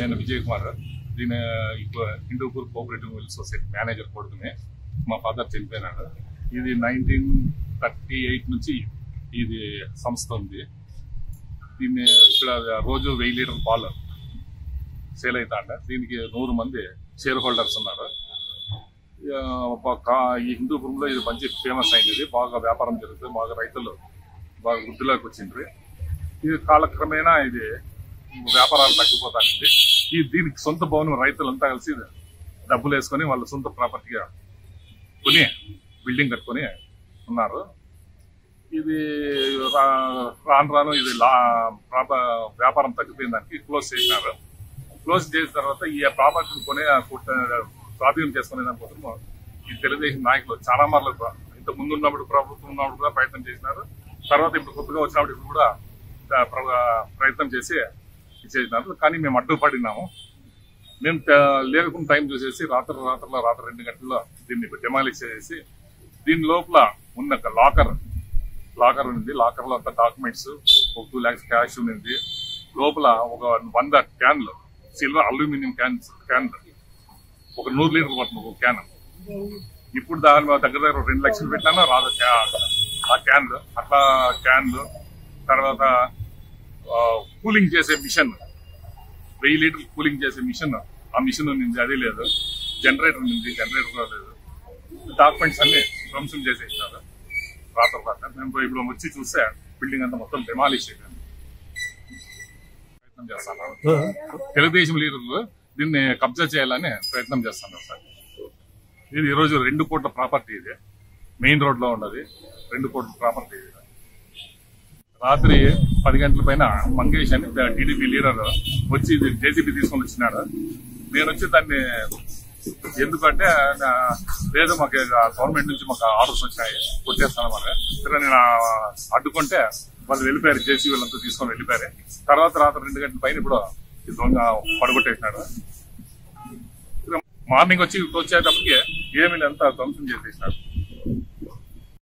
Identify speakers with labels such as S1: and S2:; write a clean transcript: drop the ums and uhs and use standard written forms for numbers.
S1: నేను విజయ్ కుమార్. దీని Hindupur cooperative mill society manager కొడుకునే. మా ఫాదర్ చనిపోయినాడు. ఇది 1938 నుంచి ఇది సంస్థ ఉంది. దీన్ని ఇక్కడ రోజు 1000 లీటర్ పాలు సేల్ అవుతాండ. దీనికి 100 మంది షేర్ హోల్డర్స్ ఉన్నారు. ఈ హిందూపురంలో ఇది మంచి ఫేమస్ అయింది. బాగా వ్యాపారం జరుగుతుంది. బాగా రైతులు బాగా వృద్ధిలోకి వచ్చిండ్రి. ఇది కాలక్రమేణా ఇది వ్యాపారాలు తగ్గిపోతానండి. దీనికి సొంత భవనం రైతులంతా కలిసి డబ్బులు వేసుకొని వాళ్ళ సొంత ప్రాపర్టీగా కొని బిల్డింగ్ కట్టుకొని ఉన్నారు. ఇది రాను రాను ఇది వ్యాపారం తగ్గిపోయిన దానికి క్లోజ్ చేసినారు. క్లోజ్ చేసిన తర్వాత ఈ ప్రాపర్టీని కొని స్వాధీనం చేసుకునే దానికోసం ఈ తెలుగుదేశం నాయకులు చాలా మార్లు ఇంత ముందు ఉన్నప్పుడు ప్రభుత్వం ఉన్నప్పుడు కూడా ప్రయత్నం చేసినారు. తర్వాత ఇప్పుడు కొత్తగా వచ్చినప్పుడు కూడా ప్రయత్నం చేసి ఇచ్చేసినారు. కానీ మేము అడ్డుపడినాము. మేము లేకుండా టైం చూసేసి రాత్రి 2 గంటల్లో దీన్ని డెమాలిష్ చేసి దీని లోపల ఉన్న లాకర్ ఉంది. లాకర్ లో అంతా డాక్యుమెంట్స్, ఒక 2 lakhs క్యాష్ ఉంది. లోపల ఒక 100 క్యాన్లు సిల్వర్ అల్యూమినియం క్యాన్ ఒక 100 లీటర్లు పడుతుంది ఒక క్యాన్. ఇప్పుడు దాని దగ్గర 2 లక్షలు పెట్టినా రాదు ఆ క్యాన్లు. అట్లా క్యాన్లు, తర్వాత కూలింగ్ చేసే మిషన్, 1000 లీటర్లు కూలింగ్ చేసే మిషన్, ఆ మిషన్ ఉంది, అది లేదు. జనరేటర్ ఉంది, జనరేటర్ కూడా లేదు. డాక్యుమెంట్స్ అన్ని ధ్వంసం చేసేసినారు రాత్రి. మేము ఇప్పుడు వచ్చి చూస్తే బిల్డింగ్ అంతా మొత్తం డెమాలిష్ అయిపోయింది. ప్రయత్నం చేస్తాను. తెలుగుదేశం లీడర్లు దీన్ని కబ్జా చేయాలని ప్రయత్నం చేస్తున్నారు సార్. ఇది ఈరోజు 2 కోట్ల ప్రాపర్టీ. ఇది మెయిన్ రోడ్ లో ఉన్నది. 2 కోట్ల ప్రాపర్టీ. రాత్రి 10 గంటల పైన మంగేష్ అని టీడీపీ లీడర్ వచ్చి జేసీబీ తీసుకొని వచ్చినాడు. నేను వచ్చి దాన్ని ఎందుకంటే లేదు మాకు గవర్నమెంట్ నుంచి మాకు ఆర్డర్స్ వచ్చాయి కొట్టేస్తాను మరి నేను అడ్డుకుంటే వాళ్ళు వెళ్ళిపోయారు. జేసీ వాళ్ళంతా తీసుకొని వెళ్ళిపోయారు. తర్వాత రాత్రి 2 గంటల పైన ఇప్పుడు దొంగ పడగొట్టేసినాడు. మార్నింగ్ వచ్చి వచ్చేటప్పటికి ఏమీ అంతా ధ్వంసం చేసేసినాడు.